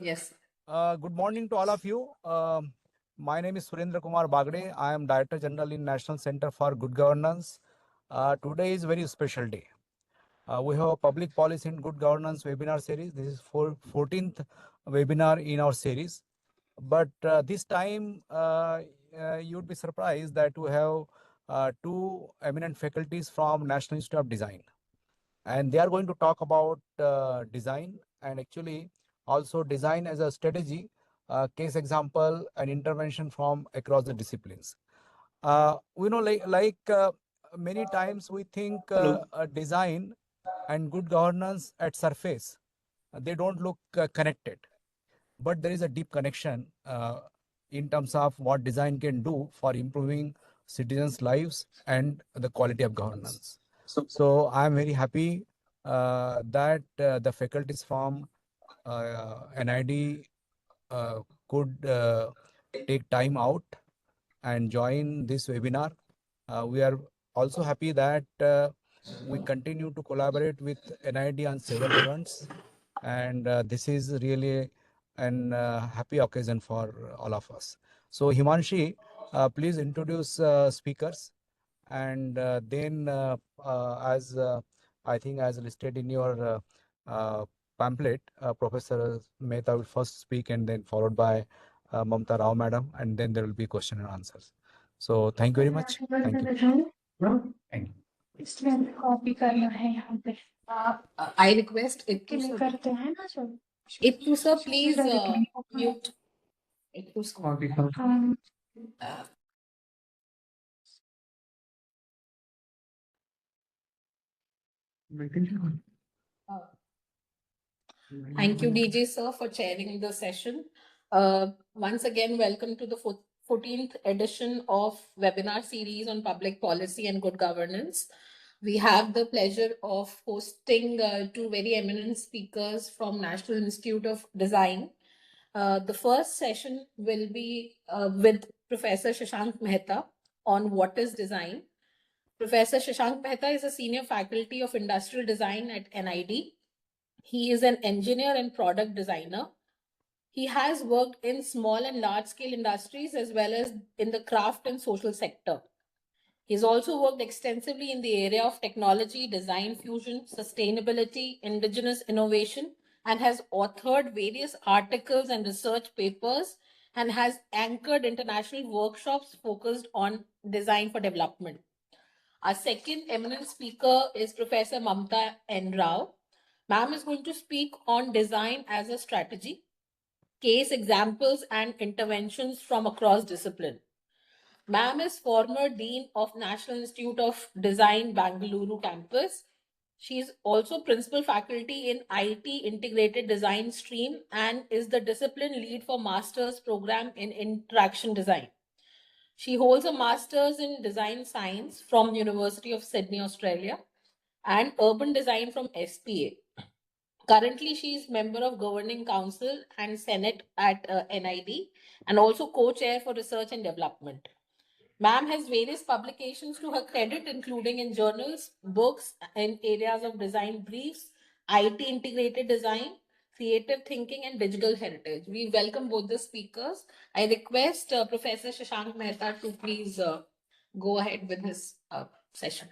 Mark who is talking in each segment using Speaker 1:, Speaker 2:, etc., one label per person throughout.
Speaker 1: Yes.
Speaker 2: Good morning to all of you. My name is Surendra Kumar Bagde. I am Director General in National Center for Good Governance. Today is very special day. We have a public policy in good governance webinar series. This is 14th webinar in our series. But this time, you would be surprised that we have two eminent faculties from National Institute of Design. And they are going to talk about design and actually also design as a strategy, case example, and intervention from across the disciplines. We know many times we think design and good governance at surface, they don't look connected, but there is a deep connection in terms of what design can do for improving citizens' lives and the quality of governance. So I'm very happy that the faculties from NID could take time out and join this webinar. We are also happy that we continue to collaborate with NID on several fronts, and this is really an happy occasion for all of us. So Himanshi, please introduce speakers, and then as I think as listed in your pamphlet, Professor Mehta will first speak and then followed by Mamata Rao madam, and then there will be question and answers. So thank you very much. Thank you.
Speaker 3: Thank you.
Speaker 4: इसमें copy करना है यहाँ पे
Speaker 1: I request Ittu
Speaker 4: click
Speaker 1: sir.
Speaker 4: करते हैं ना जो
Speaker 1: Ittu sir, please mute. Ittu sir.
Speaker 3: Copy कर-
Speaker 1: Uh, Thank you, DJ sir, for chairing the session. Once again, welcome to the 14th edition of webinar series on public policy and good governance. We have the pleasure of hosting two very eminent speakers from National Institute of Design. The first session will be with Professor Shashank Mehta on what is design. Professor Shashank Mehta is a senior faculty of industrial design at NID. He is an engineer and product designer. He has worked in small and large scale industries as well as in the craft and social sector. He's also worked extensively in the area of technology, design fusion, sustainability, indigenous innovation, and has authored various articles and research papers and has anchored international workshops focused on design for development. Our second eminent speaker is Professor Mamata N Rao. Ma'am is going to speak on design as a strategy, case examples, and interventions from across discipline. Ma'am is former Dean of National Institute of Design, Bangalore campus. She is also principal faculty in IT Integrated Design stream and is the discipline lead for master's program in interaction design. She holds a master's in design science from University of Sydney, Australia, and urban design from SPA. Currently, she is member of Governing Council and Senate at NID and also co-chair for research and development. Ma'am has various publications to her credit, including in journals, books in areas of design briefs, IT integrated design, creative thinking, and digital heritage. We welcome both the speakers. I request Professor Shashank Mehta to please go ahead with his session.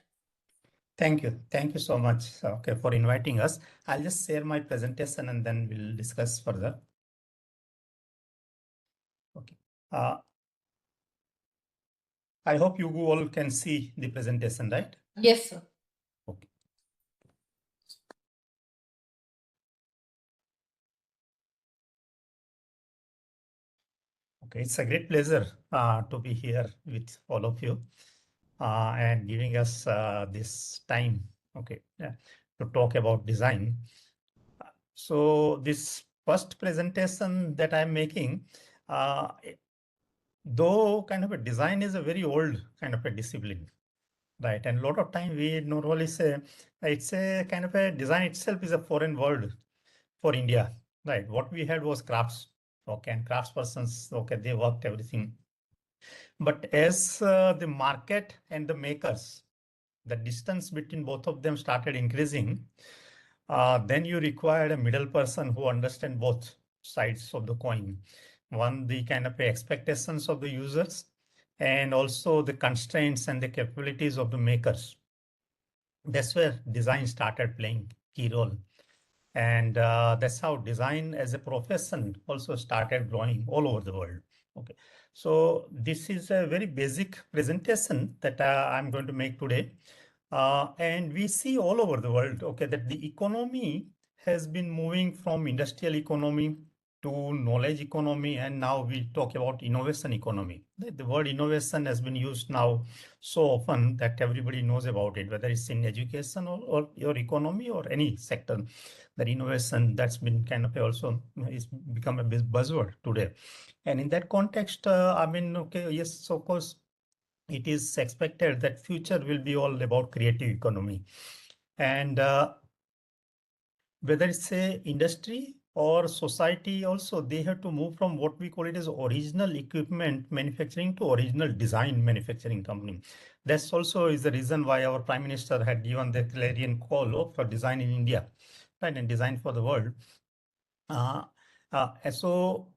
Speaker 3: Thank you. Thank you so much for inviting us. I'll just share my presentation and then we'll discuss further. Okay. I hope you all can see the presentation, right?
Speaker 1: Yes, sir.
Speaker 3: Okay. Okay, it's a great pleasure to be here with all of you and giving us this time, to talk about design. So this first presentation that I'm making, though kind of a design is a very old kind of a discipline, right? And a lot of time we normally say it's a kind of a design itself is a foreign word for India, right? What we had was crafts, and craftspersons, they worked everything. But as the market and the makers, the distance between both of them started increasing, then you required a middle person who understand both. sides of the coin. One, the kind of expectations of the users, and also the constraints and the capabilities of the makers. That's where design started playing key role. And that's how design as a profession also started growing all over the world. Okay, so this is a very basic presentation that I'm going to make today. And we see all over the world, okay, that the economy has been moving from industrial economy to knowledge economy, and now we talk about innovation economy. The word innovation has been used now so often that everybody knows about it, whether it's in education or your economy or any sector. That innovation, that's been kind of also is become a buzzword today. And in that context, I mean, okay, yes, of course, it is expected that future will be all about creative economy. And whether it's a industry or society also, they have to move from what we call it as original equipment manufacturing to original design manufacturing company. That's also is the reason why our Prime Minister had given the clarion call for design in India, right, and design for the world. So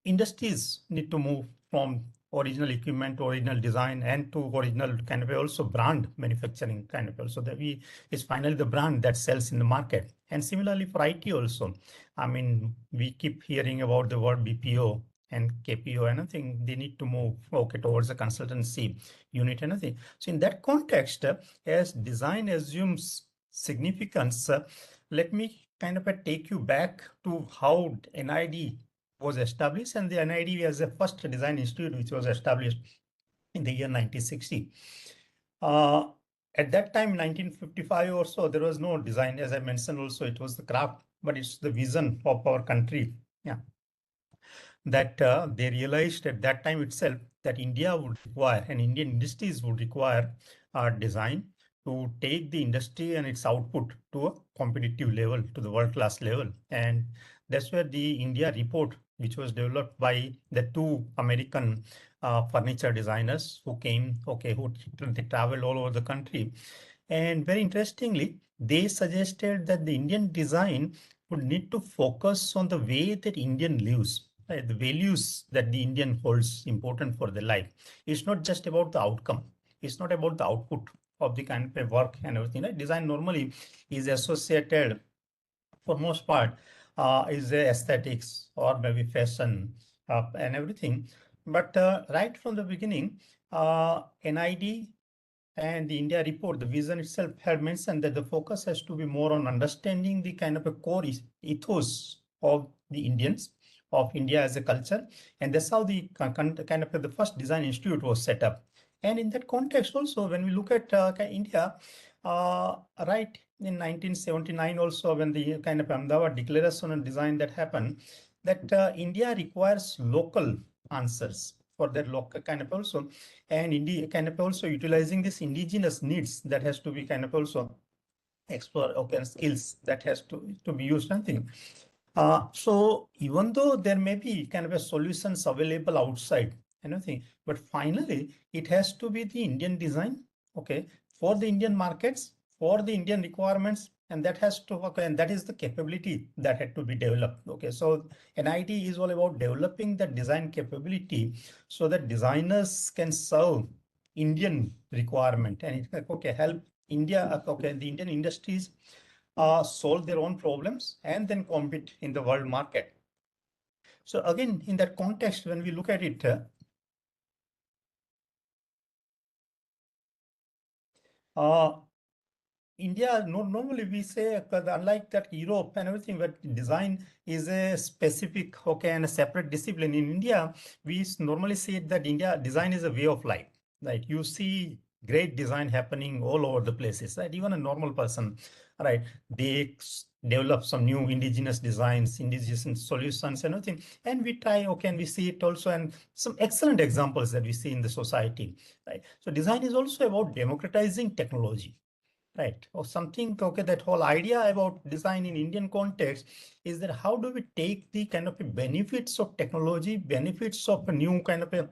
Speaker 3: industries need to move from original equipment to original design and to original kind of also brand manufacturing kind of also that we is finally the brand that sells in the market. And similarly for IT also, I mean, we keep hearing about the word BPO and KPO and I think they need to move okay towards a consultancy unit and anything. So in that context, as design assumes significance, let me kind of take you back to how NID was established, and the NID as the first design institute which was established in the year 1960. At that time, 1955 or so, there was no design. As I mentioned also, it was the craft, but it's the vision of our country. Yeah, that they realized at that time itself that India would require and Indian industries would require design to take the industry and its output to a competitive level, to the world-class level. And that's where the India report, which was developed by the two American furniture designers who came, okay, who they traveled all over the country. And very interestingly, they suggested that the Indian design would need to focus on the way that Indian lives, right? The values that the Indian holds important for their life. It's not just about the outcome. It's not about the output of the kind of work and everything. Right? Design normally is associated, for most part, is aesthetics or maybe fashion and everything. But right from the beginning, NID and the India report, the vision itself had mentioned that the focus has to be more on understanding the kind of a core ethos of the Indians, of India as a culture. And that's how the kind of the first design institute was set up. And in that context also, when we look at India, right in 1979 also, when the kind of Ahmedabad Declaration on Design that happened, that India requires local answers for that local kind of also, and India kind of also utilizing this indigenous needs that has to be kind of also explore, okay, skills that has to be used, something. So even though there may be kind of a solutions available outside, anything, but finally it has to be the Indian design, okay, for the Indian markets, for the Indian requirements, and that has to work, and that is the capability that had to be developed. Okay, so NIT is all about developing the design capability so that designers can serve Indian requirement and it okay help India, okay, the Indian industries solve their own problems and then compete in the world market. So again, in that context, when we look at it, India, normally we say, unlike that Europe and everything, where design is a specific, okay, and a separate discipline. In India, we normally say that India design is a way of life. Right? You see great design happening all over the places. Right? Even a normal person, right? They develop some new indigenous designs, indigenous solutions, and everything. And we try, okay, and we see it also, and some excellent examples that we see in the society. Right? So design is also about democratizing technology. Right, or something, okay, that whole idea about design in Indian context is that how do we take the kind of benefits of technology, benefits of a new kind of a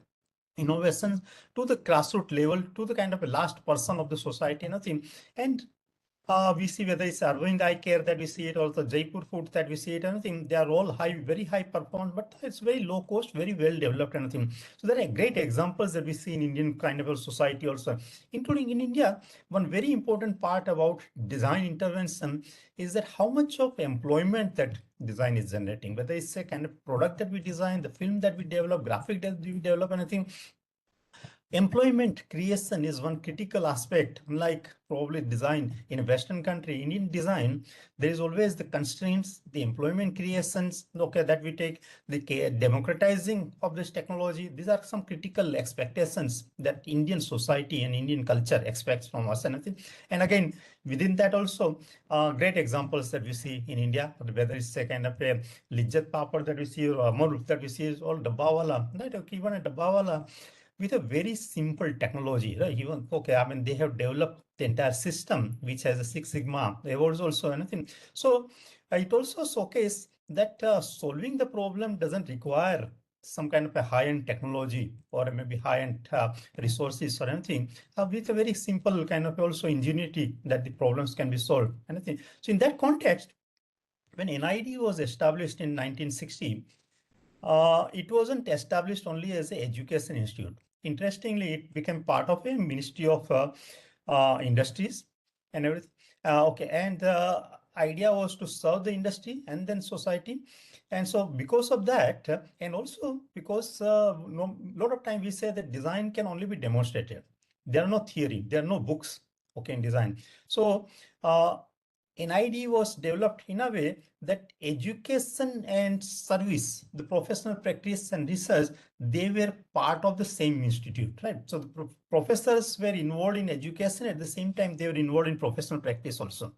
Speaker 3: innovations to the grassroots level, to the kind of a last person of the society, nothing. And we see whether it's Arvind Eye Care that we see it, also Jaipur Foods that we see it, anything. They are all very high performance, but it's very low cost, very well developed, anything. So there are great examples that we see in Indian kind of a society also, including in India. One very important part about design intervention is that how much of employment that design is generating, whether it's a kind of product that we design, the film that we develop, graphic that we develop, anything. Employment creation is one critical aspect. Unlike probably design in a Western country, Indian design, there is always the constraints, the employment creations, okay, that we take, the democratizing of this technology. These are some critical expectations that Indian society and Indian culture expects from us. And again, within that also, great examples that we see in India, whether it's a kind of a Lijjat Papad that we see, or Amar that we see, is all Dabbawala, right? Okay, even a Dabbawala, with a very simple technology, right? Even, okay, I mean, they have developed the entire system, which has a Six Sigma. There was also anything. So it also showcases that solving the problem doesn't require some kind of a high-end technology or maybe high-end resources or anything, with a very simple kind of also ingenuity that the problems can be solved. Anything. So in that context, when NID was established in 1960, it wasn't established only as an education institute. Interestingly, it became part of a Ministry of Industries and everything. Okay, and the idea was to serve the industry and then society. And so because of that, and also because a lot of time we say that design can only be demonstrated. There are no theory, there are no books, okay, in design. So NID was developed in a way that education and service, the professional practice and research, they were part of the same institute, right? So the professors were involved in education, at the same time they were involved in professional practice also.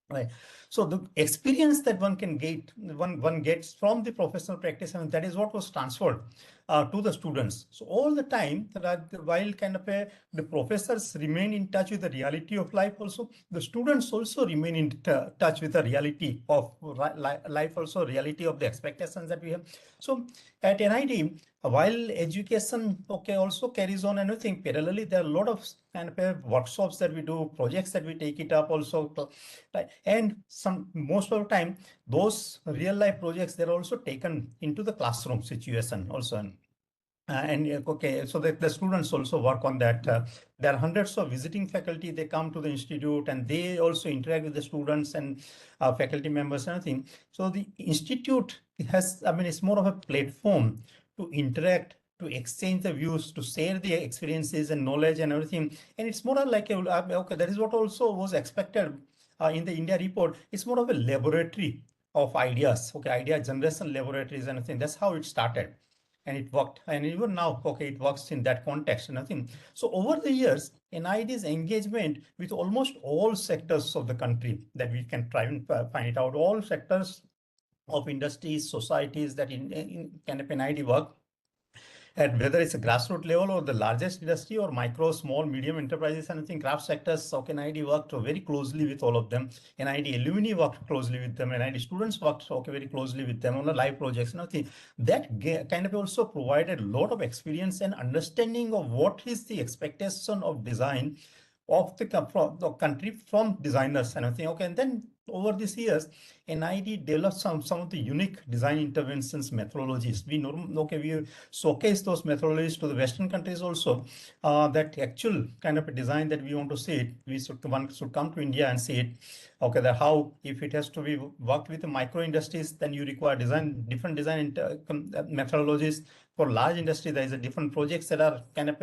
Speaker 3: Right. So the experience that one can get, one gets from the professional practice, and that is what was transferred to the students. So all the time, while kind of the professors remain in touch with the reality of life, also the students also remain in touch with the reality of life, also reality of the expectations that we have. So at NID, while education, okay, also carries on anything parallelly, there are a lot of kind of workshops that we do, projects that we take it up also, right? And most of the time, those real life projects, they're also taken into the classroom situation also. Okay, so that the students also work on that. There are hundreds of visiting faculty. They come to the institute and they also interact with the students and faculty members and everything. So the institute has, I mean, it's more of a platform to interact, to exchange the views, to share the experiences and knowledge and everything. And it's more like, okay, that is what also was expected in the India report. It's more of a laboratory of ideas, okay, idea generation laboratories and everything. That's how it started. And it worked, and even now, okay, it works in that context. Nothing. So over the years, NID's engagement with almost all sectors of the country that we can try and find it out, all sectors of industries, societies that in kind of NID work, at whether it's a grassroots level or the largest industry or micro, small, medium enterprises, and I think craft sectors, so NID worked very closely with all of them. NID alumni worked closely with them, NID students worked very closely with them on the live projects. And I think that kind of also provided a lot of experience and understanding of what is the expectation of design of the country from designers and everything. Okay, and then over these years, NID developed some of the unique design interventions methodologies. We showcase those methodologies to the Western countries also. That actual kind of a design that we want to see it, one should come to India and see it. Okay, that how, if it has to be worked with the micro industries, then you require different design methodologies. For large industry, there is a different projects that are kind of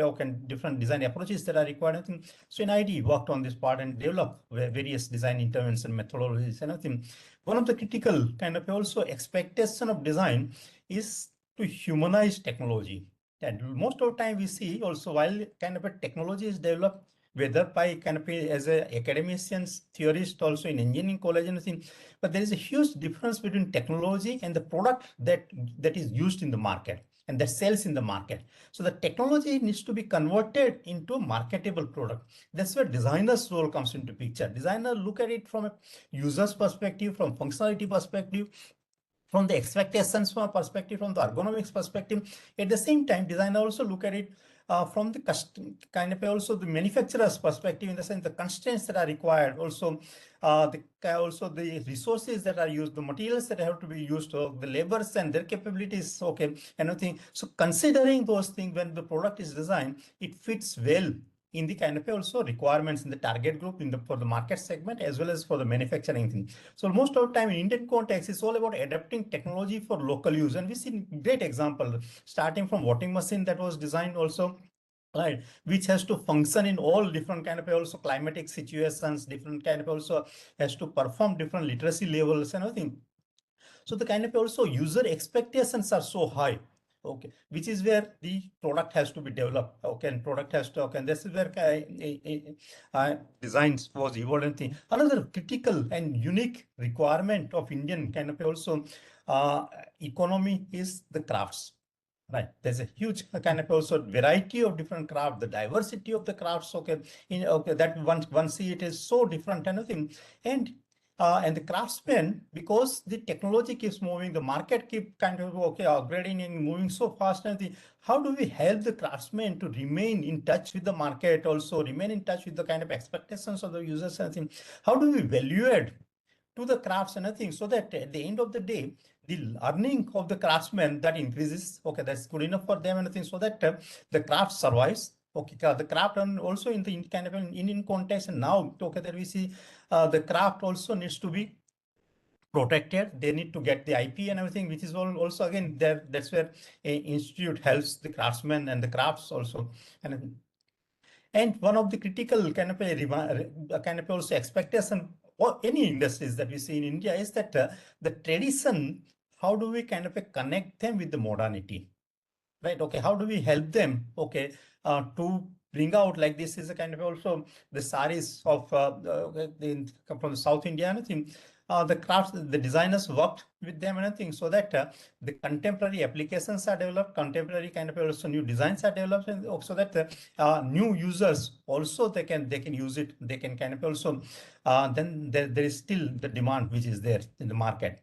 Speaker 3: different design approaches that are required. I think so. NID worked on this part and developed various design intervention methodologies. And I think one of the critical kind of also expectation of design is to humanize technology. And most of the time we see also, while kind of a technology is developed, whether by kind of as a academicians, theorist, also in engineering college and everything, but there is a huge difference between technology and the product that is used in the market and that sells in the market. So the technology needs to be converted into a marketable product. That's where designer's role comes into picture. Designer look at it from a user's perspective, from functionality perspective, from the expectations from a perspective, from the ergonomics perspective. At the same time, designer also look at it from the kind of also the manufacturer's perspective, in the sense the constraints that are required, also also the resources that are used, the materials that have to be used, the labors and their capabilities, okay, anything. So considering those things when the product is designed, it fits well in the kind of also requirements in the target group for the market segment as well as for the manufacturing thing. So most of the time in Indian context, it's all about adapting technology for local use. And we see great example, starting from washing machine that was designed also, right, which has to function in all different kind of also climatic situations, different kind of also has to perform different literacy levels and everything. So the kind of also user expectations are so high, okay, which is where the product has to be developed, okay, and product has to, okay, and this is where designs was evolving thing. Another critical and unique requirement of Indian kind of also economy is the crafts. Right, there's a huge kind of also variety of different crafts, the diversity of the crafts. Okay, that one see it is so different kind of thing, and the craftsmen, because the technology keeps moving, the market keep kind of upgrading and moving so fast. And how do we help the craftsmen to remain in touch with the market, also remain in touch with the kind of expectations of the users and things? How do we value add to the crafts and everything, so that at the end of the day, the learning of the craftsmen that increases, okay, that's good enough for them and everything, so that the craft survives. Okay, the craft, and also in the kind of an Indian context, and now, okay, that we see the craft also needs to be protected. They need to get the IP and everything, which is all also again there. That's where a institute helps the craftsmen and the crafts also. And one of the critical kind of a kind of also expectation or any industries that we see in India is that the tradition, how do we kind of connect them with the modernity? Right. Okay. How do we help them? Okay. To bring out, like, this is a kind of also the saris of from the South India and everything. The crafts, the designers worked with them and everything, so that the contemporary applications are developed, contemporary kind of also new designs are developed, and so that new users also they can use it. They can kind of also then there is still the demand which is there in the market.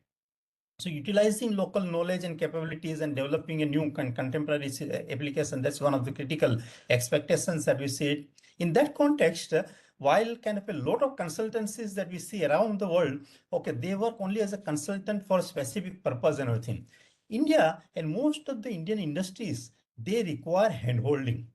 Speaker 3: So utilizing local knowledge and capabilities and developing a new contemporary application, that's one of the critical expectations that we see. In that context, while kind of a lot of consultancies that we see around the world, okay, they work only as a consultant for a specific purpose and everything. India and most of the Indian industries, they require handholding.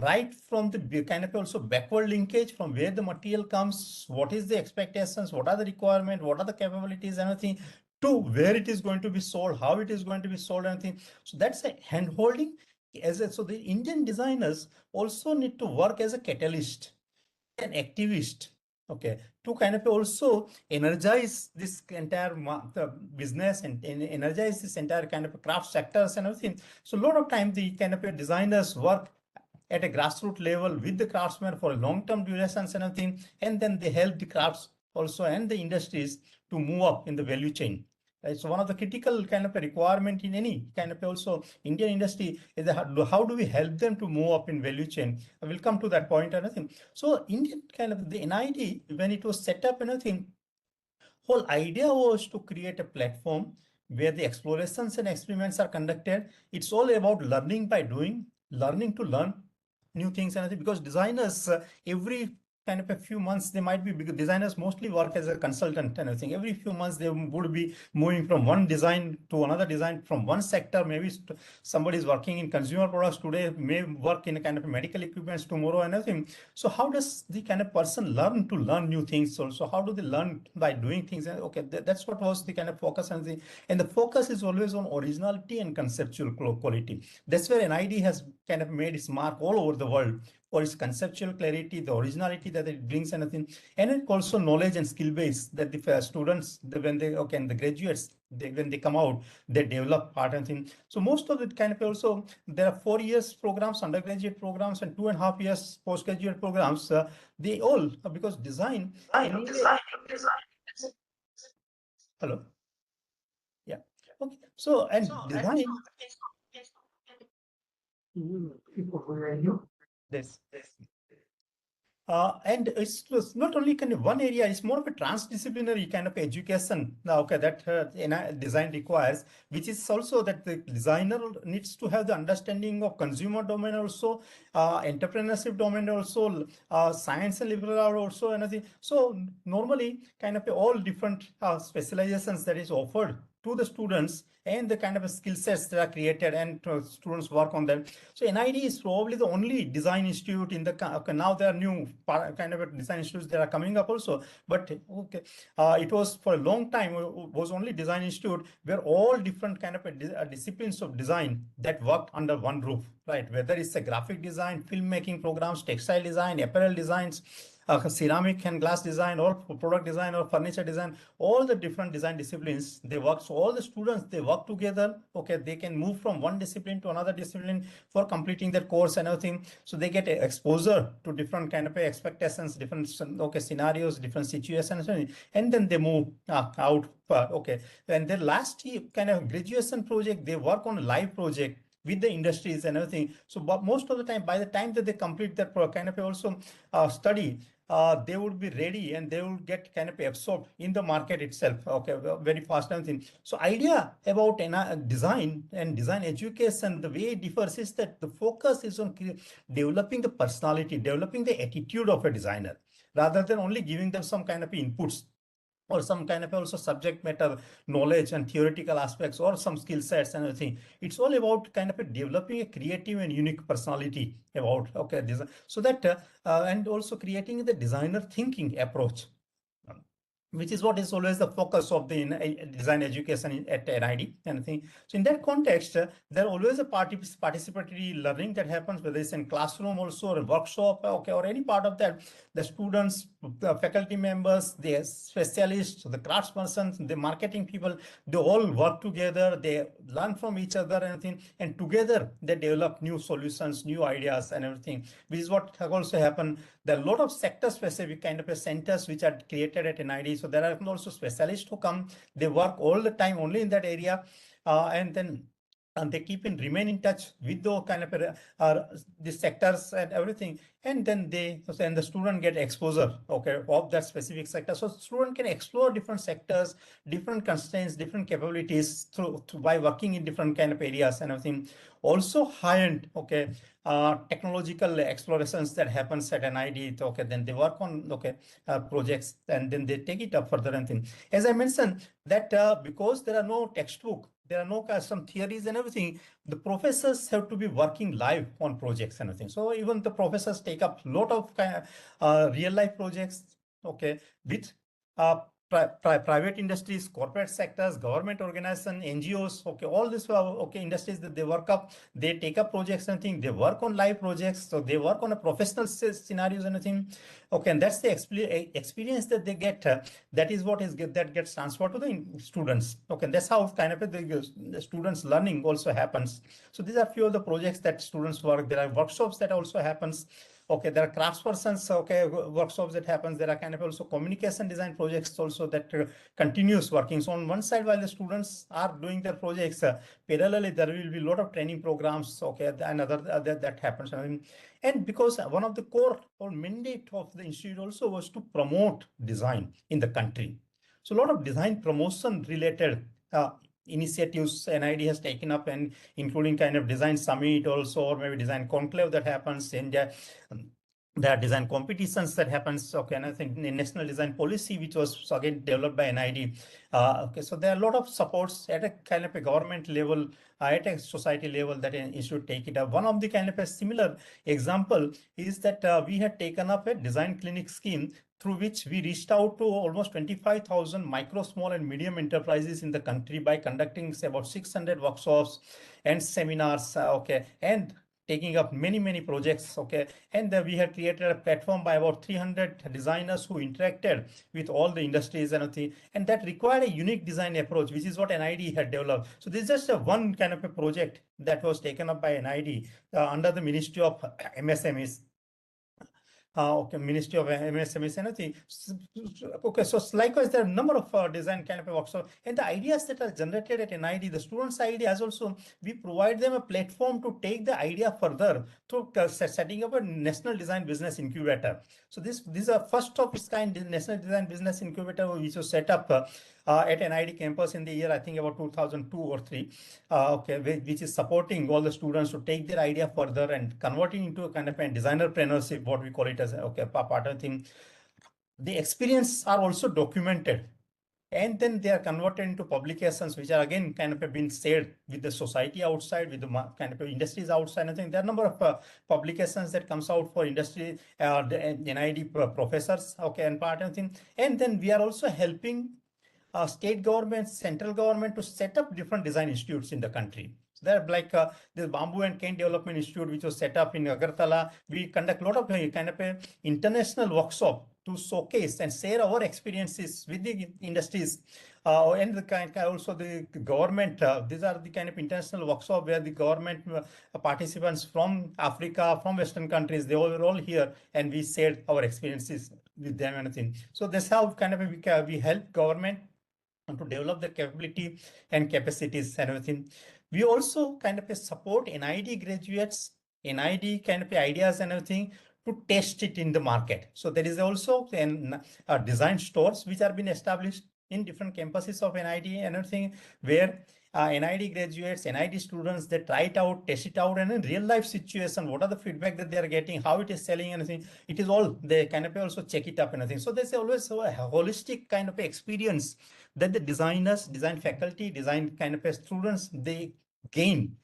Speaker 3: Right from the kind of also backward linkage from where the material comes, what is the expectations, what are the requirements, what are the capabilities, anything, to where it is going to be sold, how it is going to be sold, anything. So that's a hand holding. So the Indian designers also need to work as a catalyst, an activist, okay, to kind of also energize this entire business and energize this entire kind of craft sectors and everything. So a lot of time the kind of designers work at a grassroots level with the craftsmen for a long-term durations and everything, and then they help the crafts also and the industries to move up in the value chain. Right? So one of the critical kind of a requirement in any kind of also Indian industry is how do we help them to move up in value chain? I will come to that point and everything. So Indian kind of the NID, when it was set up and everything, whole idea was to create a platform where the explorations and experiments are conducted. It's all about learning by doing, learning to learn new things and everything, because designers every kind of a few months they might be, because designers mostly work as a consultant and everything. Every few months they would be moving from one design to another design, from one sector. Maybe somebody is working in consumer products today, may work in a kind of medical equipments tomorrow and everything. So how does the kind of person learn to learn new things also? How do they learn? By doing things. Okay, that's what was the kind of focus, and the focus is always on originality and conceptual quality. That's where NID has kind of made its mark all over the world for its conceptual clarity, the originality that it brings, anything, and it also knowledge and skill base that the students, when they, okay, and the graduates, when they come out, they develop part and thing. So most of it kind of also, there are 4 years programs, undergraduate programs, and 2.5 years postgraduate programs. They all, because design. Hello. Yeah. Okay. So, and design. This. And it's not only kind of one area, it's more of a transdisciplinary kind of education okay, that design requires, which is also that the designer needs to have the understanding of consumer domain also, entrepreneurship domain also, science and liberal art also, anything. So normally kind of all different specializations that is offered to the students and the kind of skill sets that are created and students work on them. So NID is probably the only design institute in the okay, now there are new kind of design institutes that are coming up also, but okay, it was for a long time was only design institute where all different kind of disciplines of design that worked under one roof, right? Whether it's a graphic design, filmmaking programs, textile design, apparel designs, ceramic and glass design, or product design, or furniture design, all the different design disciplines they work. So all the students they work together. Okay, they can move from one discipline to another discipline for completing their course and everything. So they get exposure to different kind of expectations, different okay scenarios, different situations, and then they move out. Okay, and their last year kind of graduation project, they work on a live project with the industries and everything. So but most of the time, by the time that they complete that kind of also study, they would be ready and they will get kind of absorbed in the market itself. Okay, very fast and thing. So idea about design and design education, the way it differs is that the focus is on developing the personality, developing the attitude of a designer, rather than only giving them some kind of inputs or some kind of also subject matter knowledge and theoretical aspects or some skill sets and everything. It's all about kind of developing a creative and unique personality about okay design, so that and also creating the designer thinking approach, which is what is always the focus of the design education at NID. And I think so. In that context, there always a participatory learning that happens, whether it's in classroom also or a workshop, okay, or any part of that. The students, the faculty members, the specialists, the craftspersons, the marketing people, they all work together. They learn from each other and everything, and together they develop new solutions, new ideas, and everything. Which is what also happened. There are a lot of sector-specific kind of centers which are created at NID. So there are also specialists who come. They work all the time only in that area, and then they remain in touch with the kind of the sectors and everything, and then the student get exposure okay of that specific sector. So student can explore different sectors, different constraints, different capabilities through by working in different kind of areas and everything. Also high-end okay technological explorations that happens at NID. Okay, then they work on okay projects, and then they take it up further and thing. As I mentioned that because there are no textbook, there are no some theories and everything, the professors have to be working live on projects and everything. So even the professors take up a lot of real life projects, okay, with private industries, corporate sectors, government organization, NGOs, okay, all this okay industries that they work up, they take up projects and things, they work on live projects, so they work on a professional scenarios and everything. Okay, and that's the experience that they get. That is what is that gets transferred to the students. Okay, and that's how kind of the students learning also happens. So these are few of the projects that students work. There are workshops that also happens. Okay, there are craftspersons, okay, workshops that happens. There are kind of also communication design projects also that continues working. So on one side, while the students are doing their projects, parallelly there will be a lot of training programs, okay, and other that happens. And because one of the core or mandate of the institute also was to promote design in the country. So a lot of design promotion related initiatives NID has taken up, and including kind of design summit also, or maybe design conclave that happens in there are design competitions that happens. Okay, and I think the national design policy, which was again developed by NID. Okay, so there are a lot of supports at a kind of a government level, at a society level that an institute take it up. One of the kind of a similar example is that we had taken up a design clinic scheme through which we reached out to almost 25,000 micro, small, and medium enterprises in the country by conducting say, about 600 workshops and seminars. Okay, and taking up many projects. Okay, and we had created a platform by about 300 designers who interacted with all the industries and everything, and that required a unique design approach, which is what NID had developed. So this is just one kind of a project that was taken up by NID under the Ministry of MSMEs. okay, Ministry of MSME, anything. Okay, so likewise, there are a number of design kind of workshops, and the ideas that are generated at NID, the students' ideas also, we provide them a platform to take the idea further through setting up a national design business incubator. So this is a first of its kind national design business incubator which was set up at NID campus in the year, I think about 2002 or 3, okay, which is supporting all the students to take their idea further and converting into a kind of a designerpreneurship, what we call it as, okay, part of thing. The experience are also documented, and then they are converted into publications, which are again kind of been shared with the society outside, with the kind of industries outside. I think there are a number of publications that comes out for industry, the NID professors, okay, and part of thing. And then we are also helping state government, central government to set up different design institutes in the country. So there are like this Bamboo and Cane Development Institute, which was set up in Agartala. We conduct a lot of kind of a international workshop to showcase and share our experiences with the industries and the kind also the government. These are the kind of international workshop where the government participants from Africa, from Western countries, they were all here, and we shared our experiences with them and everything. So that's how kind of we help government to develop their capability and capacities and everything. We also kind of support NID graduates, NID kind of ideas and everything to test it in the market. So there is also design stores which are being established in different campuses of NID and everything, where NID graduates, NID students, they try it out, test it out, and in real life situation, what are the feedback that they are getting, how it is selling, anything. It is all, they kind of also check it up and everything. So there's always a holistic kind of experience that the designers, design faculty, design kind of students, they gain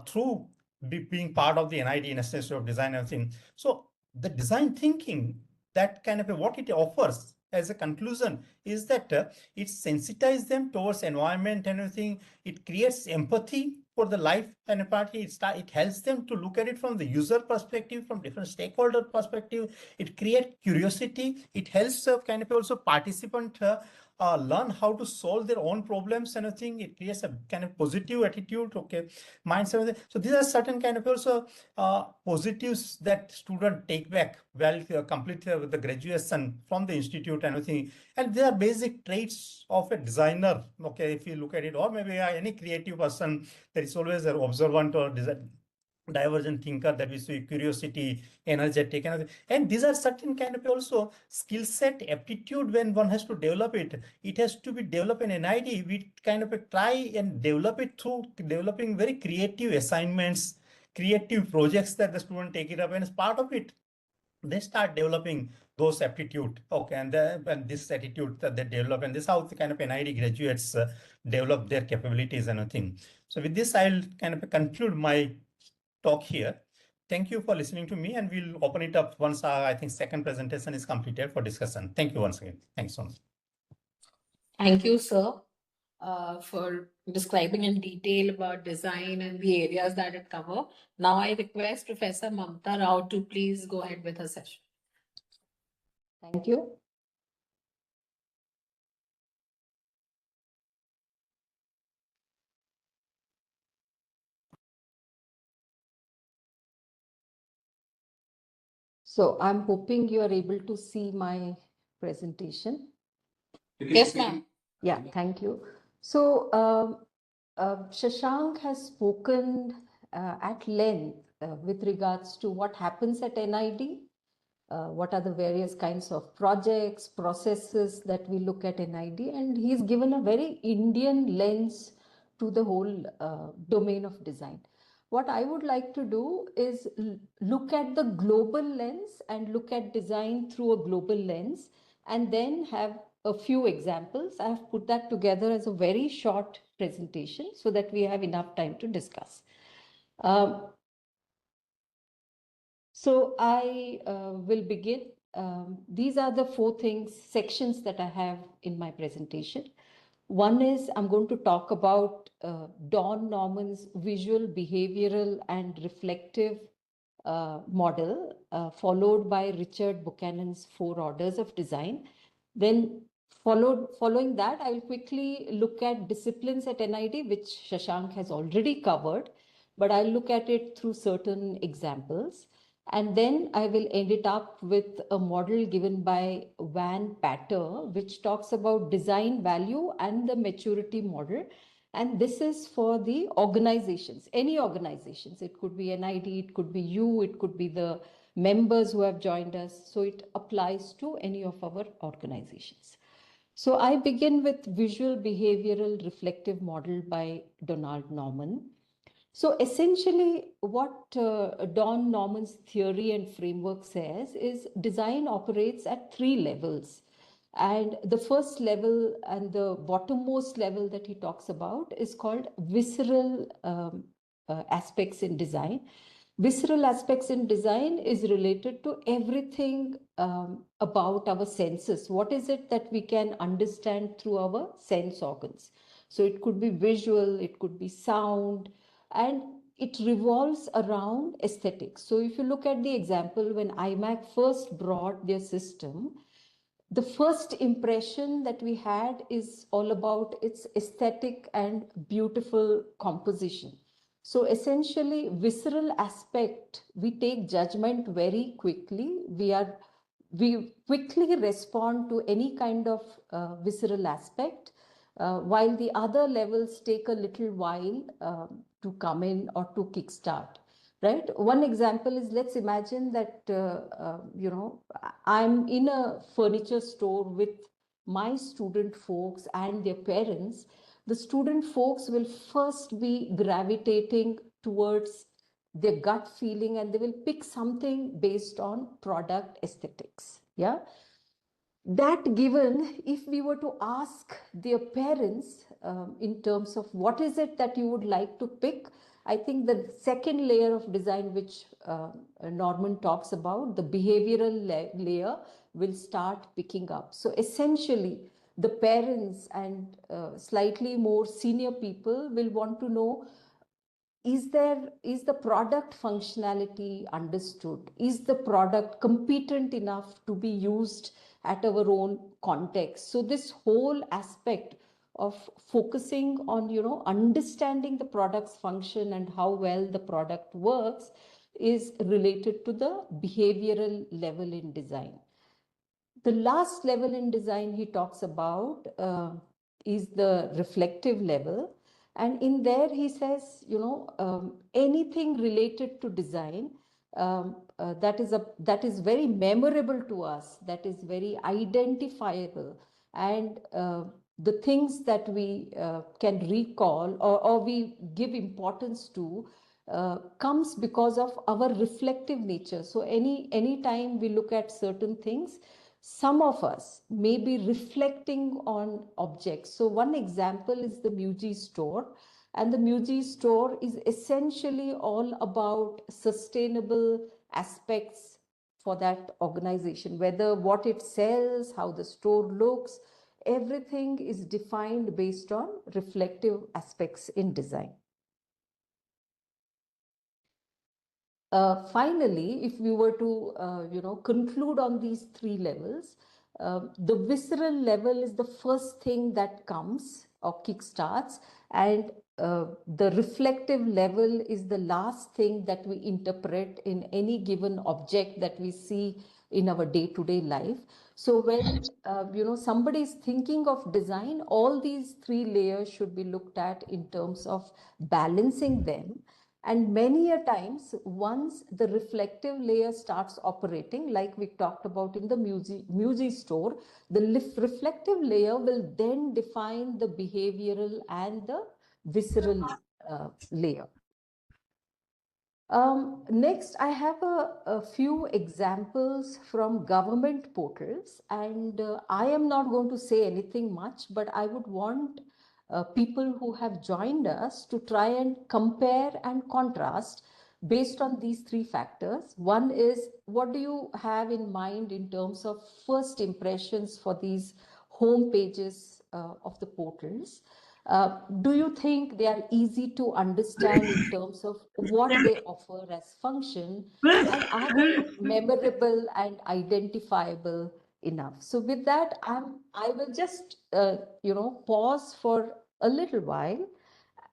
Speaker 3: through being part of the NID Institute of Design and everything. So the design thinking, that kind of what it offers as a conclusion is that it sensitizes them towards environment and everything. It creates empathy for the life and a party. It helps them to look at it from the user perspective, from different stakeholder perspective. It creates curiosity. It helps kind of also participant learn how to solve their own problems and everything. It creates a kind of positive attitude, okay, mindset. So these are certain kind of also positives that students take back while complete with the graduation from the institute and everything. And they are basic traits of a designer, okay, if you look at it, or maybe any creative person. There is always an observant or divergent thinker, that we see curiosity, energetic, and these are certain kind of also skill set, aptitude. When one has to develop it, it has to be developed in NID. We kind of try and develop it through developing very creative assignments, creative projects that the student take it up, and as part of it, they start developing those aptitude, okay, and this attitude that they develop, and this is how the kind of NID graduates develop their capabilities and everything. So with this, I'll kind of conclude my talk here. Thank you for listening to me, and we'll open it up once I think second presentation is completed for discussion. Thank you once again. Thanks so much.
Speaker 1: Thank you, sir, for describing in detail about design and the areas that it covers. Now I request Professor Mamata Rao to please go ahead with her session.
Speaker 5: Thank you. So I'm hoping you are able to see my presentation.
Speaker 1: Yes, ma'am.
Speaker 5: Yeah, thank you. So Shashank has spoken at length with regards to what happens at NID, what are the various kinds of projects, processes that we look at NID, and he's given a very Indian lens to the whole domain of design. What I would like to do is look at the global lens and look at design through a global lens, and then have a few examples. I have put that together as a very short presentation so that we have enough time to discuss. So I will begin. These are the four sections that I have in my presentation. One is I'm going to talk about Don Norman's visual, behavioral, and reflective model, followed by Richard Buchanan's 4 orders of design. Then following that, I will quickly look at disciplines at NID, which Shashank has already covered, but I'll look at it through certain examples. And then I will end it up with a model given by Van Patter, which talks about design value and the maturity model. And this is for the organizations, any organizations. It could be NID, it could be you, it could be the members who have joined us. So it applies to any of our organizations. So I begin with visual behavioral reflective model by Donald Norman. So essentially, what Don Norman's theory and framework says is design operates at three levels. And the first level and the bottommost level that he talks about is called visceral aspects in design. Visceral aspects in design is related to everything about our senses. What is it that we can understand through our sense organs? So it could be visual, it could be sound, and it revolves around aesthetics. So if you look at the example, when iMac first brought their system, the first impression that we had is all about its aesthetic and beautiful composition. So essentially, visceral aspect, we take judgment very quickly. We quickly respond to any kind of visceral aspect, while the other levels take a little while to come in or to kickstart. Right. One example is, let's imagine that I'm in a furniture store with my student folks and their parents. The student folks will first be gravitating towards their gut feeling, and they will pick something based on product aesthetics. Yeah. That given, if we were to ask their parents in terms of what is it that you would like to pick, I think the second layer of design, which Norman talks about, the behavioral layer, will start picking up. So essentially, the parents and slightly more senior people will want to know, is the product functionality understood? Is the product competent enough to be used at our own context? So this whole aspect of focusing on understanding the product's function and how well the product works is related to the behavioral level in design. The last level in design he talks about is the reflective level. And in there he says, anything related to design that is very memorable to us, that is very identifiable, and the things that we can recall or we give importance to comes because of our reflective nature. So any time we look at certain things, some of us may be reflecting on objects. So one example is the Muji store. And the Muji store is essentially all about sustainable aspects for that organization, whether what it sells, how the store looks, everything is defined based on reflective aspects in design. Finally, if we were to, conclude on these three levels, the visceral level is the first thing that comes or kickstarts, and the reflective level is the last thing that we interpret in any given object that we see in our day-to-day life. So when somebody is thinking of design, all these three layers should be looked at in terms of balancing them. And many a times, once the reflective layer starts operating, like we talked about in the Muji store, the reflective layer will then define the behavioral and the visceral layer. Next, I have a few examples from government portals, and I am not going to say anything much, but I would want people who have joined us to try and compare and contrast based on these three factors. One is, what do you have in mind in terms of first impressions for these home pages of the portals? Do you think they are easy to understand in terms of what they offer as function, and are they memorable and identifiable enough? So with that, I will just pause for a little while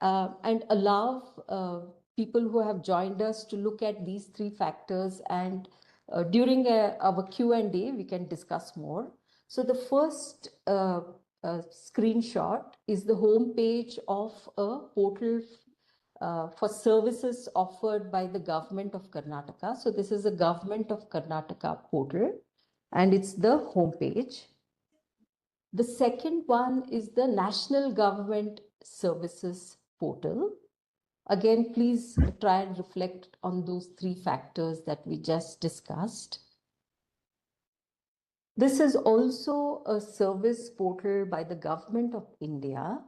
Speaker 5: and allow people who have joined us to look at these three factors, and during our Q&A, we can discuss more. So the first screenshot is the home page of a portal for services offered by the government of Karnataka. So this is a government of Karnataka portal, and it's the home page. The second one is the National Government Services portal. Again, please try and reflect on those three factors that we just discussed. This is also a service portal by the Government of India.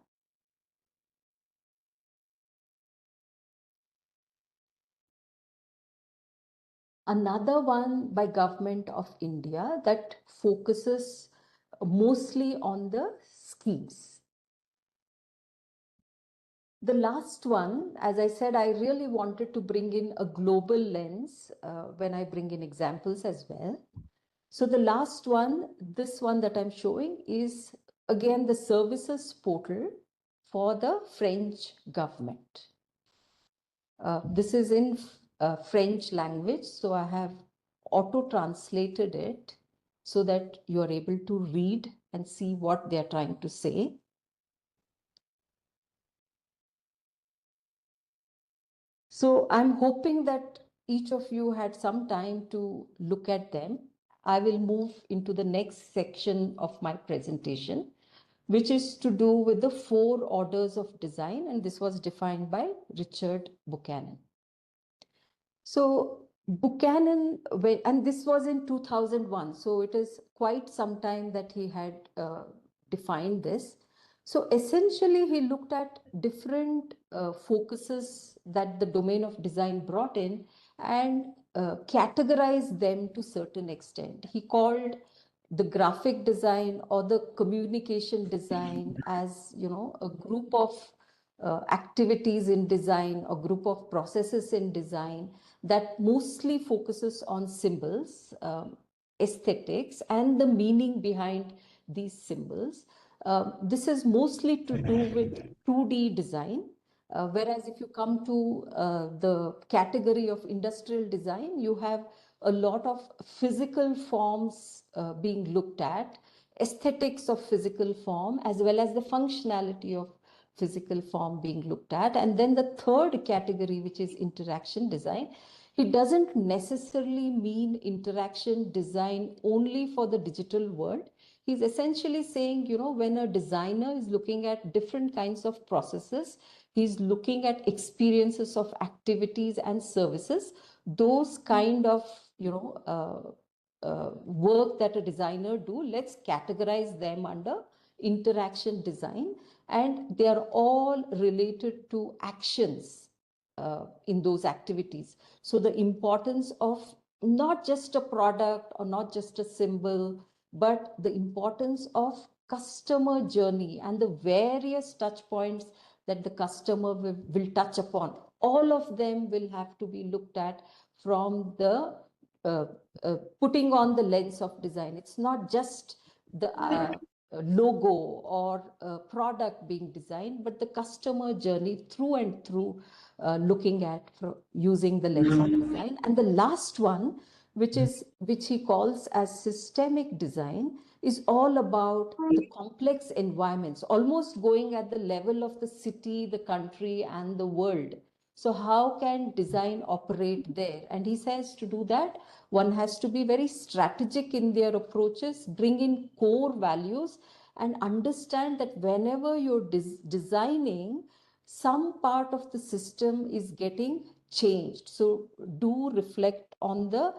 Speaker 5: Another one by Government of India that focuses mostly on the schemes. The last one, as I said, I really wanted to bring in a global lens when I bring in examples as well. So the last one, this one that I'm showing, is again the services portal for the French government. This is in French language, so I have auto-translated it so that you are able to read and see what they are trying to say. So I'm hoping that each of you had some time to look at them. I will move into the next section of my presentation, which is to do with the 4 orders of design, and this was defined by Richard Buchanan. So Buchanan, and this was in 2001, so it is quite some time that he had defined this. So essentially, he looked at different focuses that the domain of design brought in and categorized them to a certain extent. He called the graphic design or the communication design as, you know, a group of activities in design, a group of processes in design that mostly focuses on symbols, aesthetics, and the meaning behind these symbols. This is mostly to do with 2D design, whereas if you come to the category of industrial design, you have a lot of physical forms being looked at, aesthetics of physical form, as well as the functionality of physical form being looked at. And then the third category, which is interaction design, it doesn't necessarily mean interaction design only for the digital world. He's essentially saying, you know, when a designer is looking at different kinds of processes, he's looking at experiences of activities and services, those kind of, you know, work that a designer do, let's categorize them under interaction design, and they are all related to actions in those activities. So the importance of not just a product or not just a symbol, but the importance of customer journey and the various touch points that the customer will touch upon. All of them will have to be looked at from the putting on the lens of design. It's not just the logo or product being designed, but the customer journey through and through, looking at using the lens of design. And the last one, which he calls as systemic design, is all about the complex environments, almost going at the level of the city, the country, and the world. So how can design operate there? And he says to do that, one has to be very strategic in their approaches, bring in core values, and understand that whenever you're designing, some part of the system is getting changed. So do reflect on the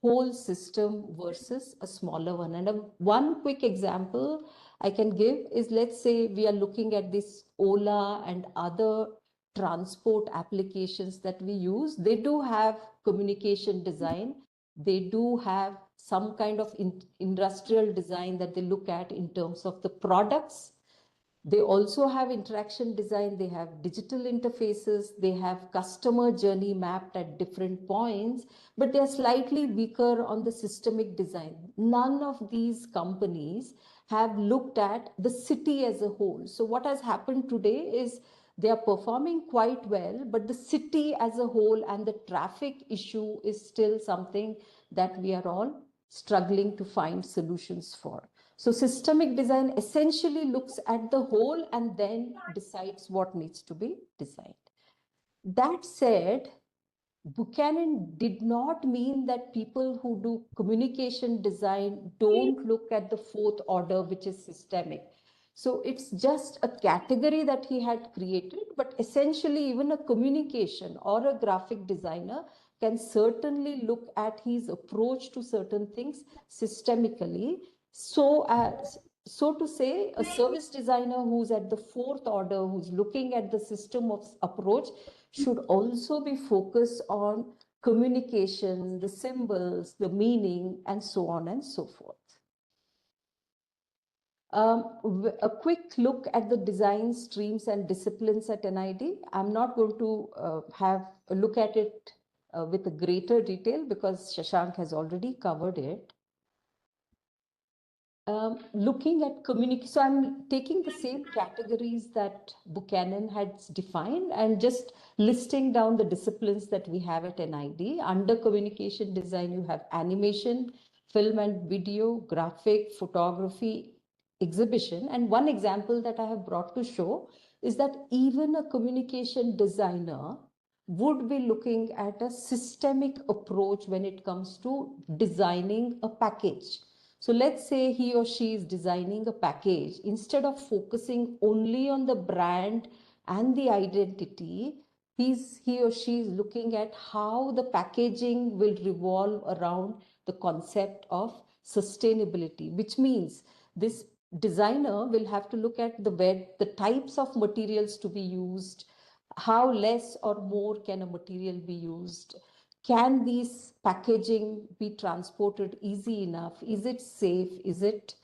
Speaker 5: whole system versus a smaller one. And one quick example I can give is, let's say we are looking at this Ola and other transport applications that we use. They do have communication design. They do have some kind of industrial design that they look at in terms of the products. They also have interaction design, they have digital interfaces, they have customer journey mapped at different points, but they're slightly weaker on the systemic design. None of these companies have looked at the city as a whole. So what has happened today is They are performing quite well, but the city as a whole and the traffic issue is still something that we are all struggling to find solutions for. So systemic design essentially looks at the whole and then decides what needs to be designed. That said, Buchanan did not mean that people who do communication design don't look at the fourth order, which is systemic. So it's just a category that he had created, but essentially even a communication or a graphic designer can certainly look at his approach to certain things systemically. So to say, a service designer who's at the fourth order, who's looking at the system of approach, should also be focused on communication, the symbols, the meaning, and so on and so forth. A quick look at the design streams and disciplines at NID. I'm not going to have a look at it with a greater detail because Shashank has already covered it. Looking at communication, so I'm taking the same categories that Buchanan had defined and just listing down the disciplines that we have at NID. Under communication design, you have animation, film and video, graphic, photography, exhibition. And one example that I have brought to show is that even a communication designer would be looking at a systemic approach when it comes to designing a package. So let's say he or she is designing a package. Instead of focusing only on the brand and the identity, he or she is looking at how the packaging will revolve around the concept of sustainability, which means this designer will have to look at the types of materials to be used, how less or more can a material be used, can these packaging be transported easy enough, is it safe, is it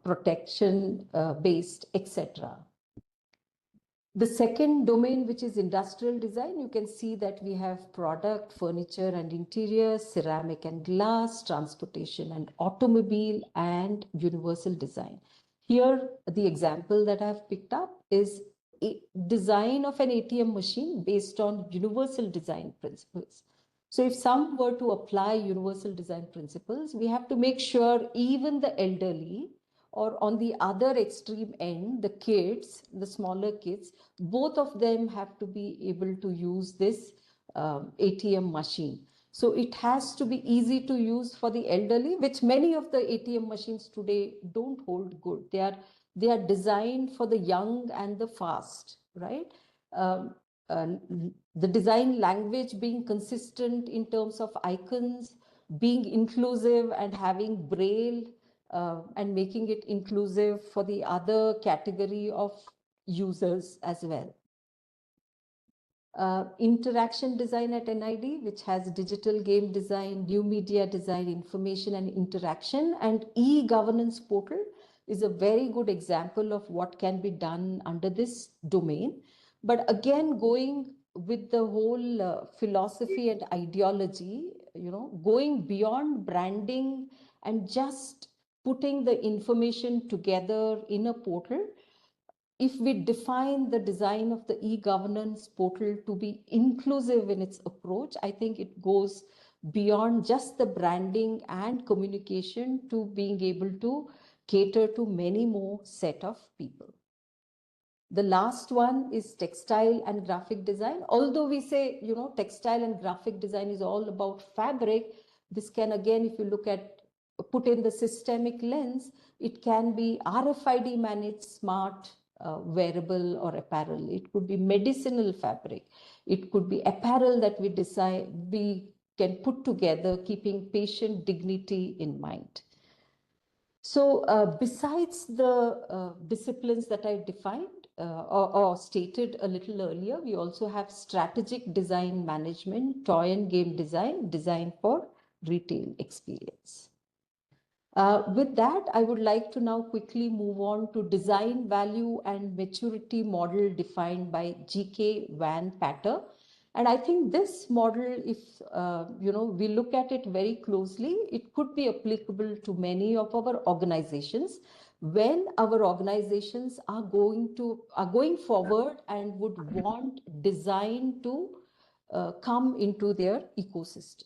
Speaker 5: protection based, etc. The second domain, which is industrial design, you can see that we have product, furniture and interior, ceramic and glass, transportation and automobile, and universal design. Here, the example that I've picked up is a design of an ATM machine based on universal design principles. So if some were to apply universal design principles, we have to make sure even the elderly, or on the other extreme end, the kids, the smaller kids, both of them have to be able to use this ATM machine. So it has to be easy to use for the elderly, which many of the ATM machines today don't hold good. They are designed for the young and the fast, right? The design language being consistent in terms of icons, being inclusive and having braille, and making it inclusive for the other category of users as well. Interaction design at NID, which has digital game design, new media design, information and interaction, and e-governance portal is a very good example of what can be done under this domain. But again, going with the whole philosophy and ideology, going beyond branding and just putting the information together in a portal, if we define the design of the e-governance portal to be inclusive in its approach, I think it goes beyond just the branding and communication to being able to cater to many more set of people. The last one is textile and graphic design. Although we say, textile and graphic design is all about fabric, this can, again, if you look at, put in the systemic lens, it can be RFID managed smart wearable or apparel. It could be medicinal fabric. It could be apparel that we can put together, keeping patient dignity in mind. So besides the disciplines that I defined or stated a little earlier, we also have strategic design management, toy and game design, design for retail experience. With that, I would like to now quickly move on to design value and maturity model defined by G.K. Van Patter. And I think this model, if we look at it very closely, it could be applicable to many of our organizations, when our organizations are going forward and would want design to come into their ecosystem.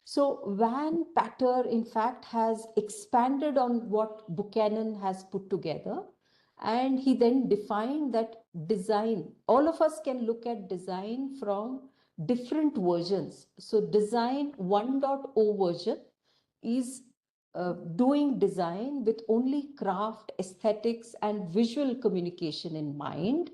Speaker 5: So Van Patter, in fact, has expanded on what Buchanan has put together. And he then defined that design, all of us can look at design from different versions. So design 1.0 version is doing design with only craft, aesthetics, and visual communication in mind.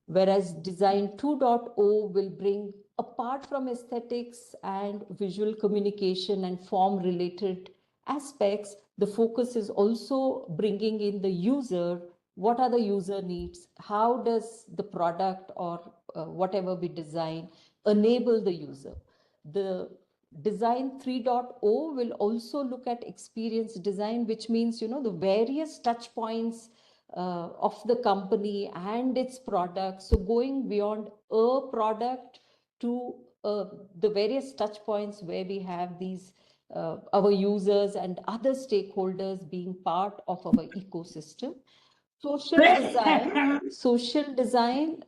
Speaker 5: Whereas design 2.0 will bring, apart from aesthetics and visual communication and form related aspects, the focus is also bringing in the user. What are the user needs? How does the product or whatever we design enable the user? The design 3.0 will also look at experience design, which means, the various touch points of the company and its products. So going beyond a product to the various touch points where we have these our users and other stakeholders being part of our ecosystem. Social design,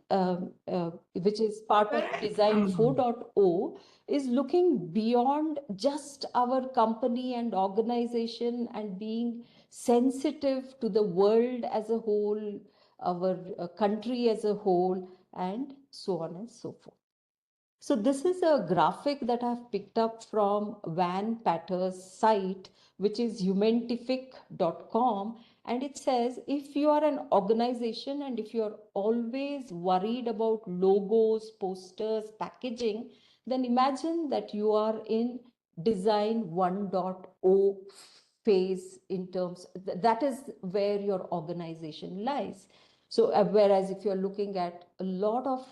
Speaker 5: which is part of design 4.0, is looking beyond just our company and organization and being sensitive to the world as a whole, our country as a whole, and so on and so forth. So this is a graphic that I've picked up from Van Patter's site, which is humentific.com. And it says, if you are an organization and if you're always worried about logos, posters, packaging, then imagine that you are in design 1.0 phase in terms, that is where your organization lies. So whereas if you're looking at a lot of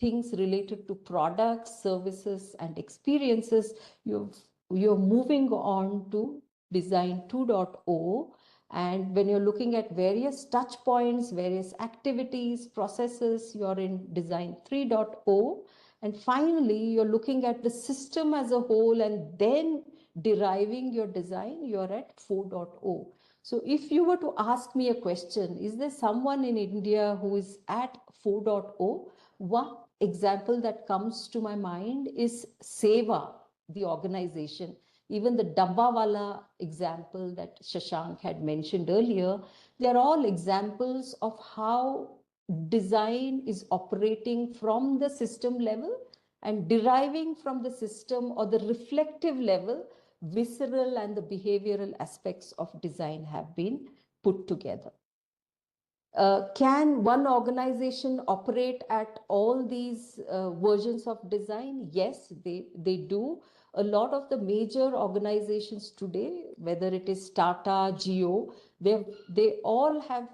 Speaker 5: things related to products, services, and experiences, you're moving on to design 2.0. And when you're looking at various touch points, various activities, processes, you're in design 3.0. And finally, you're looking at the system as a whole and then deriving your design, you're at 4.0. So if you were to ask me a question, is there someone in India who is at 4.0? One example that comes to my mind is Seva, the organization. Even the Dabbawala example that Shashank had mentioned earlier, they're all examples of how design is operating from the system level and deriving from the system or the reflective level, visceral and the behavioral aspects of design have been put together. Can one organization operate at all these versions of design? Yes, they do. A lot of the major organizations today, whether it is Tata, Jio, they all have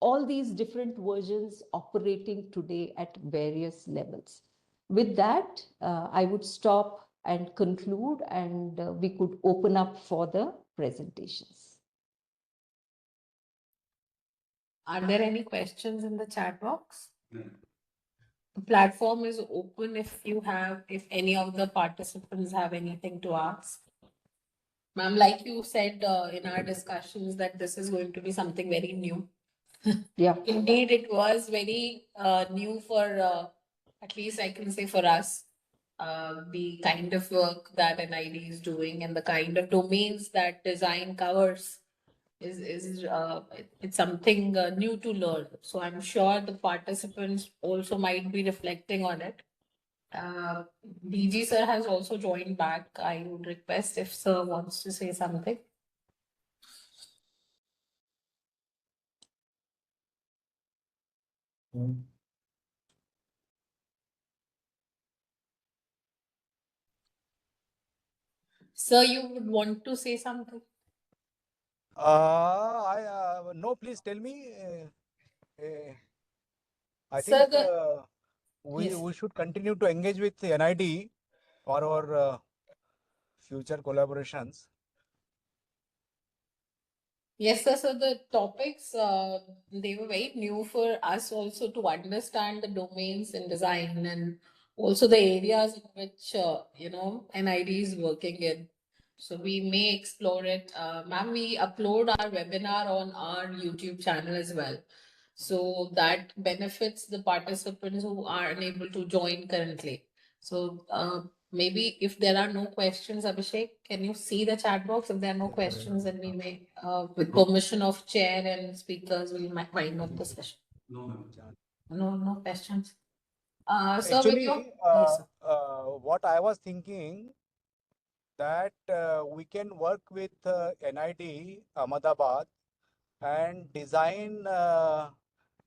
Speaker 5: all these different versions operating today at various levels. With that, I would stop and conclude, and we could open up for the presentations.
Speaker 1: Are there any questions in the chat box? The platform is open if any of the participants have anything to ask. Ma'am, like you said in our discussions that this is going to be something very new.
Speaker 5: Yeah.
Speaker 1: Indeed, it was very new for, at least I can say for us, the kind of work that NID is doing and the kind of domains that design covers it's something new to learn. So I'm sure the participants also might be reflecting on it. DG sir has also joined back. I would request if sir wants to say something. Sir, you would want to say something?
Speaker 2: No, please tell me. I
Speaker 1: Sir,
Speaker 2: think we should continue to engage with the NID for our future collaborations.
Speaker 1: Yes, sir. So the topics, they were very new for us also to understand the domains in design and also the areas in which, NID is working in. So we may explore it. Ma'am, we upload our webinar on our YouTube channel as well. So that benefits the participants who are unable to join currently. So maybe if there are no questions, Abhishek, can you see the chat box? If there are no questions, then we may, with permission of chair and speakers, we might wind up the session. No questions. So with
Speaker 2: Actually,
Speaker 1: your, yes, sir.
Speaker 2: what I was thinking that we can work with NID Ahmedabad and design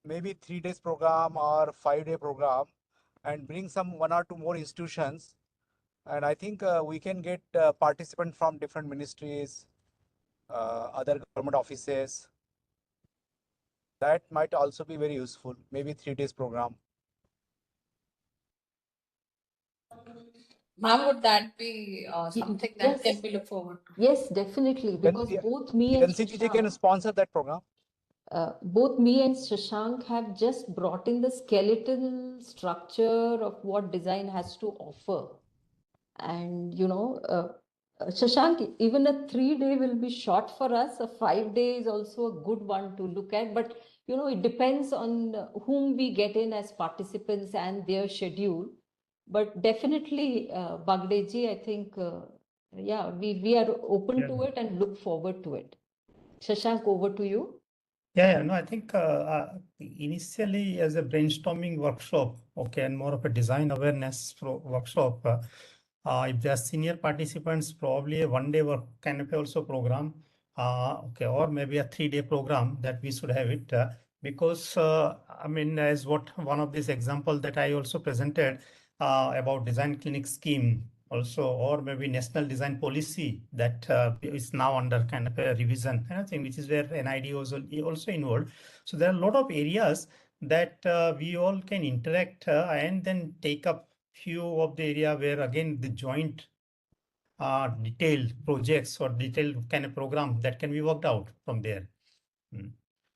Speaker 2: maybe 3 days program or 5-day program and bring some 1 or 2 more institutions. And I think we can get participants from different ministries, other government offices. That might also be very useful. Maybe 3 days program.
Speaker 1: Ma'am, would that be something that
Speaker 5: Yes.
Speaker 1: can be looked forward to?
Speaker 5: Yes, definitely, because
Speaker 2: Then
Speaker 5: both me and
Speaker 2: NCGG can sponsor that program.
Speaker 5: both me and Shashank have just brought in the skeletal structure of what design has to offer. And, Shashank, even a 3-day will be short for us. A 5-day is also a good one to look at. But, it depends on whom we get in as participants and their schedule. But definitely, Bagdeji, I think, we are open to it and look forward to it. Shashank, over to you.
Speaker 3: No, I think initially as a brainstorming workshop, okay, and more of a design awareness workshop, if there are senior participants, probably a 1-day work kind of also program, okay, or maybe a 3-day program that we should have it, because I mean, as what one of these example that I also presented about design clinic scheme also, or maybe national design policy that is now under kind of a revision, I think, which is where NID was also involved. So there are a lot of areas that we all can interact and then take up few of the area where again the joint detailed projects or detailed kind of program that can be worked out from there.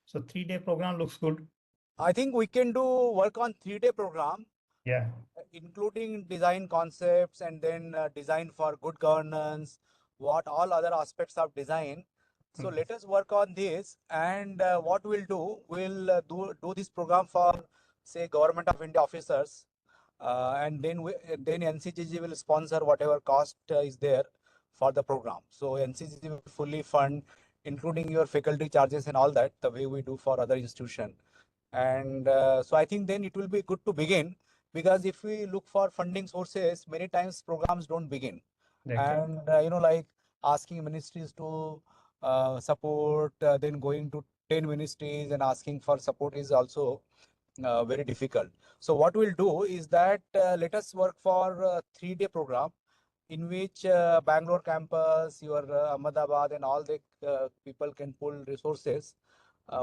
Speaker 3: So 3-day program looks good.
Speaker 2: I think we can do work on 3-day program.
Speaker 3: Yeah.
Speaker 2: Including design concepts and then design for good governance, what all other aspects of design. So let us work on this, and what we'll do, we'll do this program for, say, Government of India officers, and then then NCGG will sponsor whatever cost is there for the program. So NCGG will fully fund, including your faculty charges and all that, the way we do for other institution. And so I think then it will be good to begin, because if we look for funding sources, many times programs don't begin. And like asking ministries to support, then going to 10 ministries and asking for support is also very difficult. So what we'll do is that let us work for a 3-day program in which Bangalore campus, your Ahmedabad and all the people can pull resources,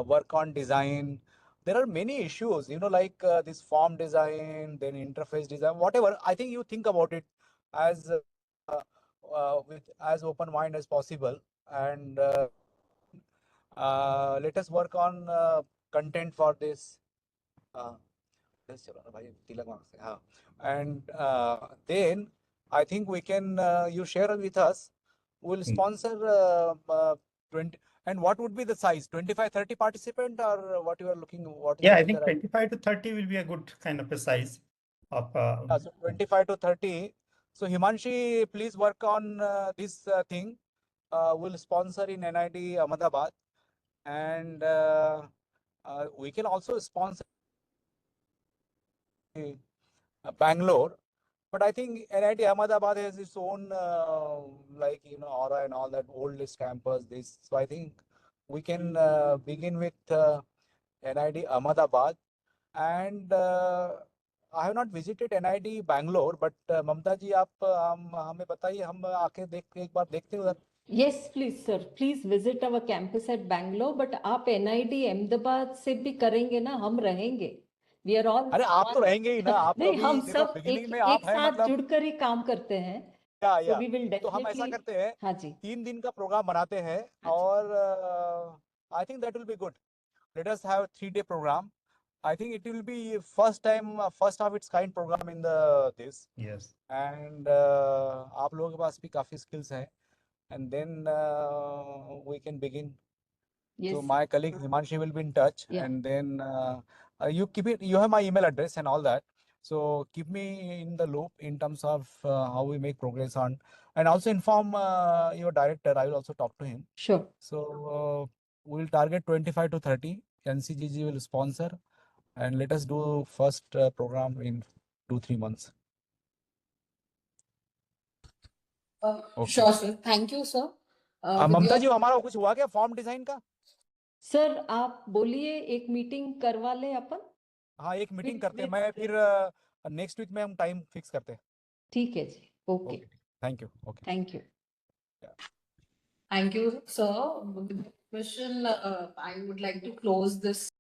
Speaker 2: work on design. There are many issues, like this form design, then interface design, whatever. I think you think about it as with as open mind as possible, and let us work on content for this. And then I think we can, you share with us, we'll sponsor 20. And what would be the size? 25-30 participant, or what you are looking?
Speaker 3: I think 25 to 30 will be a good kind of a size of.
Speaker 2: So 25 to 30. So Himanshi, please work on this thing. We'll sponsor in NID Ahmedabad, and we can also sponsor Bangalore. But I think NID Ahmedabad has its own, aura and all that, oldest campus. So I think we can begin with NID Ahmedabad. And I have not visited NID Bangalore, but Mamta ji, आप हमें बताइए, हम आके एक बार देखते हैं उधर.
Speaker 5: Yes, please, sir. Please visit our campus at Bangalore. But आप NID Ahmedabad से भी करेंगे ना, हम रहेंगे. We are all.
Speaker 2: अरे आप तो रहेंगे ही ना, आप तो
Speaker 5: नहीं, हम
Speaker 2: अभी देखो
Speaker 5: सब
Speaker 2: बिगिनिंग में आप
Speaker 5: एक
Speaker 2: हैं,
Speaker 5: साथ
Speaker 2: मतलब
Speaker 5: जुड़कर ही काम करते हैं. So we will
Speaker 2: तो हम ऐसा
Speaker 5: definitely.
Speaker 2: करते हैं,
Speaker 5: हाँ जी.
Speaker 2: 3 दिन का प्रोग्राम बनाते हैं, और I think that will be good. Let us have a 3-day program. I think it will be first of its kind program in this.
Speaker 3: Yes.
Speaker 2: And आप लोगों के पास भी काफी skills हैं. and then we can begin.
Speaker 5: Yes.
Speaker 2: So my colleague Himanshi will be in touch,
Speaker 5: Yeah.
Speaker 2: and then you keep it. You have my email address and all that. So keep me in the loop in terms of how we make progress on, and also inform your director. I will also talk to him.
Speaker 5: Sure.
Speaker 2: So we'll target 25 to 30. NCGG will sponsor, and let us do first program in 2-3 months. Okay.
Speaker 1: Sure, sir. Thank you, sir. With
Speaker 2: Mamata
Speaker 1: your-
Speaker 2: जी, हमारा कुछ हुआ क्या form design का?
Speaker 5: Sir आप बोलिए, एक meeting करवा ले अपन.
Speaker 2: हाँ, एक मीटिंग करते हैं.
Speaker 5: with-
Speaker 2: मैं फिर नेक्स्ट वीक में हम टाइम फिक्स करते हैं.
Speaker 5: ठीक है जी. Okay.
Speaker 2: Thank you. Okay.
Speaker 5: Thank you.
Speaker 1: Thank you, sir. With the question, I would like to close this